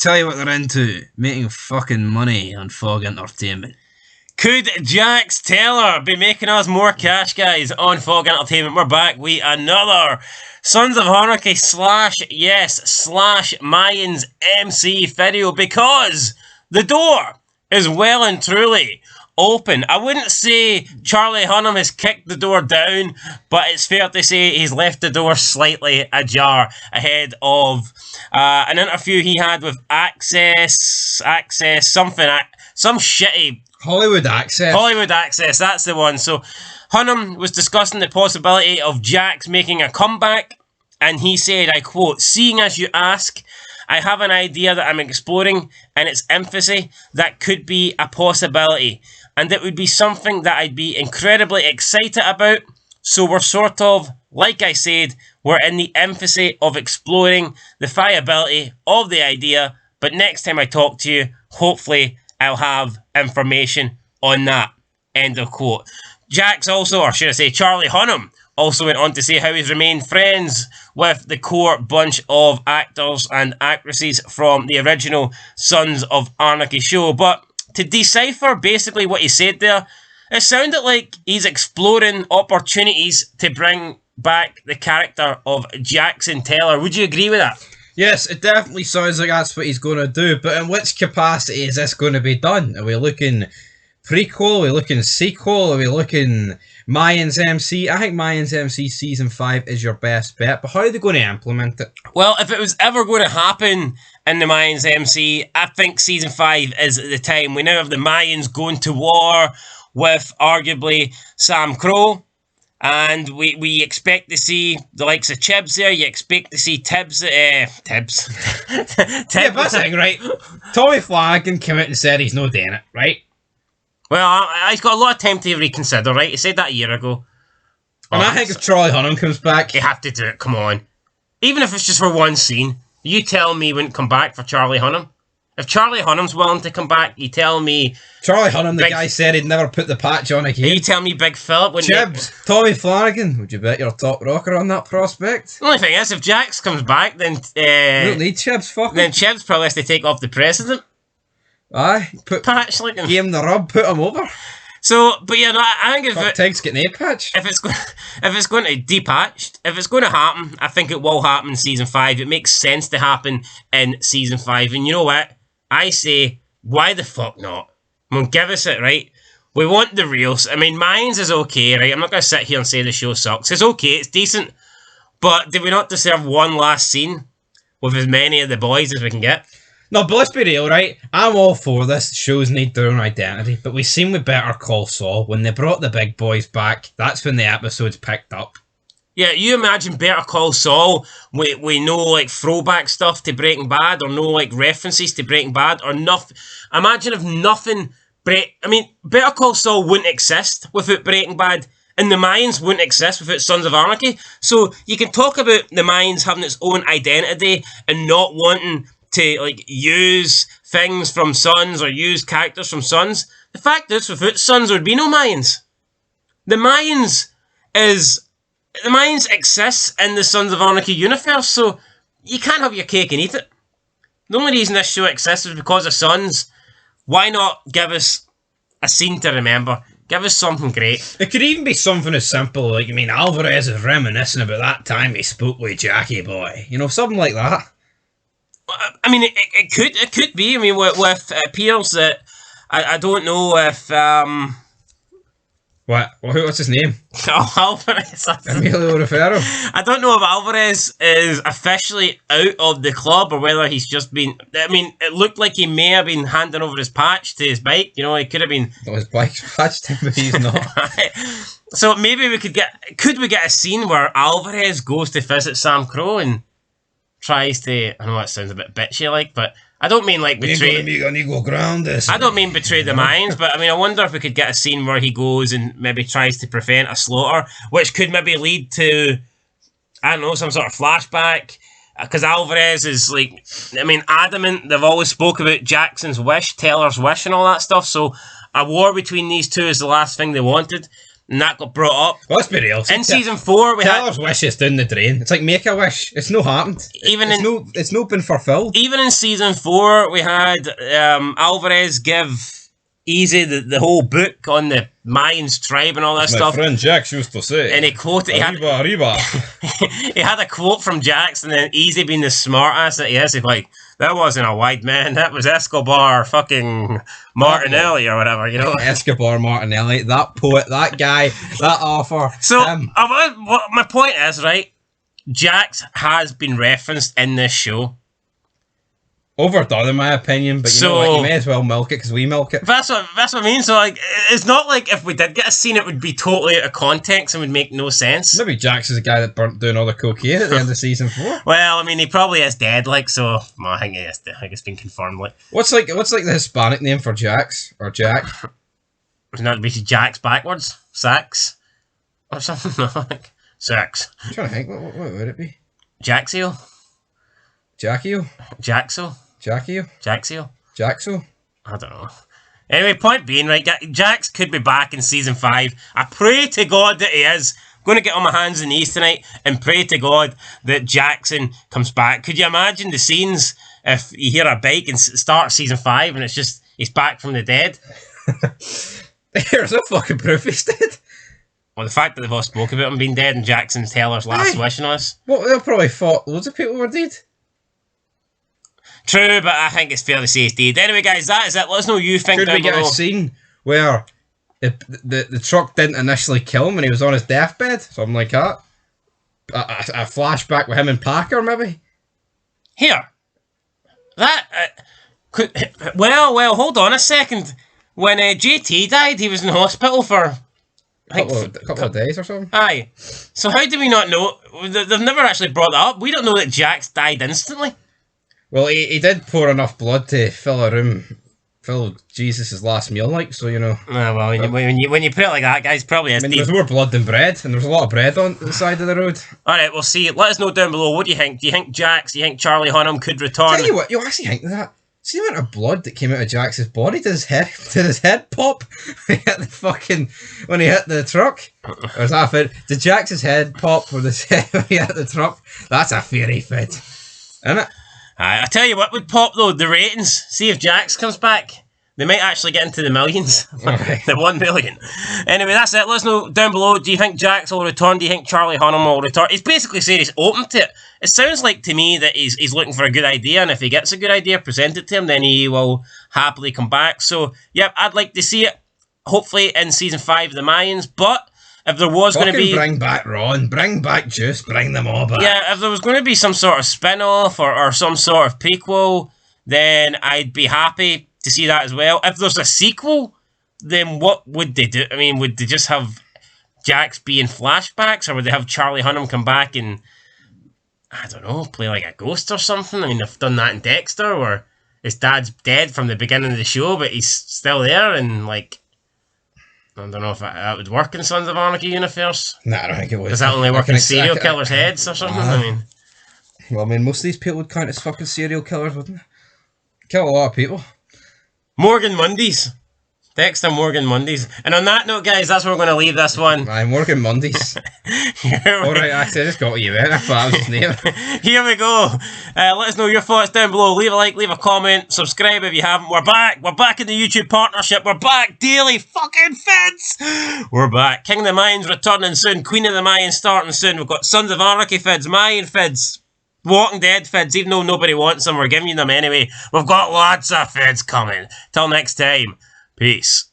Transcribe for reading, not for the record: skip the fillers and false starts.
Tell you what they're into. Making fucking money on Fog Entertainment. Could Jax Taylor be making us more cash, guys, on Fog Entertainment? We're back with another Sons of Anarchy / Mayans MC video, because the door is well and truly open. I wouldn't say Charlie Hunnam has kicked the door down, but it's fair to say he's left the door slightly ajar ahead of an interview he had with some shitty Hollywood Access, that's the one. So Hunnam was discussing the possibility of Jax making a comeback, and he said, I quote, "Seeing as you ask, I have an idea that I'm exploring, and its infancy that could be a possibility, and it would be something that I'd be incredibly excited about. So we're sort of, like I said, we're in the infancy of exploring the viability of the idea, but next time I talk to you, hopefully I'll have information on that." End of quote. Jax also, or should I say Charlie Hunnam, also went on to say how he's remained friends with the core bunch of actors and actresses from the original Sons of Anarchy show. But to decipher basically what he said there, it sounded like he's exploring opportunities to bring back the character of Jackson Taylor. Would you agree with that? Yes, it definitely sounds like that's what he's going to do, but in which capacity is this going to be done? Are we looking prequel? Are we looking sequel? Are we looking Mayans MC? I think Mayans MC Season 5 is your best bet, but how are they going to implement it? Well, if it was ever going to happen in the Mayans MC, I think Season 5 is at the time. We now have the Mayans going to war with arguably Sam Crow, and we expect to see the likes of Chibs there. You expect to see Tibbs. Tibbs. Yeah, that's the thing, right? Tommy Flanagan came out and said he's no doing it, right? Well, he's got a lot of time to reconsider, right? He said that a year ago. And I think if Charlie Hunnam comes back, you have to do it, come on. Even if it's just for one scene. You tell me he wouldn't come back for Charlie Hunnam? If Charlie Hunnam's willing to come back, you tell me... Charlie Hunnam, the guy said he'd never put the patch on again. You tell me Big Philip wouldn't... Chibs, Tommy Flanagan, would you bet you're a top rocker on that prospect? The only thing is, if Jax comes back, then... you don't need Chibs, fuck then Chibs probably has to take off the president. Aye. Put patch, like... Give him the rub, put him over. So, but yeah, no, I think if Tig's getting a patch. If it's going to depatched, if it's going to happen, I think it will happen in Season 5. It makes sense to happen in Season 5. And you know what? I say, why the fuck not? I mean, give us it, right? We want the reals. I mean, Mayans is okay, right? I'm not going to sit here and say the show sucks. It's okay, it's decent. But do we not deserve one last scene with as many of the boys as we can get? No, but let's be real, right? I'm all for this. Shows need their own identity. But we've seen with Better Call Saul, when they brought the big boys back, that's when the episodes picked up. Yeah, you imagine Better Call Saul, we know like throwback stuff to Breaking Bad, or no like references to Breaking Bad, or nothing. Imagine if nothing... I mean, Better Call Saul wouldn't exist without Breaking Bad, and the Mayans wouldn't exist without Sons of Anarchy. So you can talk about the Mayans having its own identity and not wanting to like use things from Sons or use characters from Sons. The fact is, without Sons, there would be no Mayans. The Mayans exists in the Sons of Anarchy universe, so you can't have your cake and eat it. The only reason this show exists is because of Sons. Why not give us a scene to remember? Give us something great. It could even be something as simple like, I mean, Alvarez is reminiscing about that time he spoke with Jackie Boy. You know, something like that. I mean, it could be. I mean, with Pierce, that I don't know if what's his name? Oh, Alvarez. Emilio Rivero. I don't know if Alvarez is officially out of the club or whether he's just been... I mean, it looked like he may have been handing over his patch to his bike. You know, he could have been... Not his bike's patched him, but he's not. So maybe we could get a scene where Alvarez goes to visit Sam Crow and tries to... I know that sounds a bit bitchy like, but... I don't mean like betray... I don't mean betray the Mayans, but I mean, I wonder if we could get a scene where he goes and maybe tries to prevent a slaughter, which could maybe lead to, I don't know, some sort of flashback. Because Alvarez is like, I mean, adamant. They've always spoke about Jackson's wish, Taylor's wish and all that stuff. So a war between these two is the last thing they wanted. and that got brought up. Let's be real. In season 4, we Taylor's wish is down the drain. It's like Make-A-Wish. It's no happened. It's no been fulfilled. Even in season 4, we had Alvarez give Easy the whole book on the Mayans tribe and all that stuff. My friend Jax used to say. And he quoted. Arriba. He had a quote from Jax, and then Easy being the smart ass that he is, he's like, that wasn't a white man, that was Escobar fucking Martinelli or whatever, you know? Escobar Martinelli, that poet, that guy, that author. So, my point is, right, Jax has been referenced in this show. Overdone in my opinion, but you know what, you may as well milk it because we milk it. That's what I mean. So like, it's not like if we did get a scene, it would be totally out of context and would make no sense. Maybe Jax is the guy that burnt doing all the cocaine at the end of season 4. Well, I mean, he probably is dead. Like, so well, I think he is dead. I think it's been confirmed. Like, what's like the Hispanic name for Jax or Jack? Isn't that basically Jax backwards? Sax or something? Like Sax. I'm trying to think. What would it be? Jaxio. Jackio. Jaxo. Jackio? Jaxio? Jaxo? I don't know. Anyway, point being, right, Jax could be back in season 5. I pray to God that he is. I'm going to get on my hands and knees tonight and pray to God that Jackson comes back. Could you imagine the scenes if you hear a bike and start season 5 and it's just, he's back from the dead? There's no fucking proof he's dead. Well, the fact that they've all spoke about him being dead and Jackson's Taylor's last wish on us. Well, they'll probably thought loads of people were dead. True, but I think it's fair to say he's dead. Anyway, guys, that is it. Let us know what you think. Could we get a scene where the truck didn't initially kill him when he was on his deathbed? Something like that. A flashback with him and Parker, maybe? Here. That... well, hold on a second. When JT died, he was in hospital for... A couple of days or something? Aye. So how do we not know? They've never actually brought that up. We don't know that Jax died instantly. Well, he did pour enough blood to fill Jesus' last meal, like, so, you know. Well, when you put it like that, guys, probably is. I mean, there's more blood than bread, and there's a lot of bread on the side of the road. Alright, we'll see. Let us know down below. What do you think? Do you think Jax, do you think Charlie Hunnam could return? Tell you what, you actually think that. See the amount of blood that came out of Jax's body? Did his head pop when he hit the truck? Or was that a fit? Did Jax's head pop when he hit the truck? That's a fairy fit. Isn't it? I tell you what would pop though, the ratings. See if Jax comes back. They might actually get into the millions. Okay. The 1 million. Anyway, that's it. Let us know down below. Do you think Jax will return? Do you think Charlie Hunnam will return? He's basically saying he's open to it. It sounds like to me that he's looking for a good idea, and if he gets a good idea, present it to him, then he will happily come back. So, yep, I'd like to see it. Hopefully in season 5 of the Mayans, but if there was going to be... Bring back Ron, bring back Juice, bring them all back. Yeah, if there was going to be some sort of spin-off or some sort of prequel, then I'd be happy to see that as well. If there's a sequel, then what would they do? I mean, would they just have Jax be in flashbacks, or would they have Charlie Hunnam come back and, I don't know, play like a ghost or something? I mean, they've done that in Dexter, where his dad's dead from the beginning of the show, but he's still there, and like... I don't know if that would work in Sons of Anarchy universe. Nah, I don't think it would. Does that only work in serial killers' heads or something? I mean, well, I mean, most of these people would count as fucking serial killers, wouldn't they? Kill a lot of people. Morgan Mondays. Dexter Morgan Mondays. And on that note, guys, that's where we're going to leave this one. Aye, Morgan Mondays. Alright, actually, I just got you there. I thought that was his name. Here we go. Let us know your thoughts down below. Leave a like, leave a comment, subscribe if you haven't. We're back. We're back in the YouTube partnership. We're back. Daily fucking Fids. We're back. King of the Mayans returning soon. Queen of the Mayans starting soon. We've got Sons of Anarchy Fids, Mayan Fids, Walking Dead Fids. Even though nobody wants them, we're giving you them anyway. We've got lots of Fids coming. Till next time. Peace.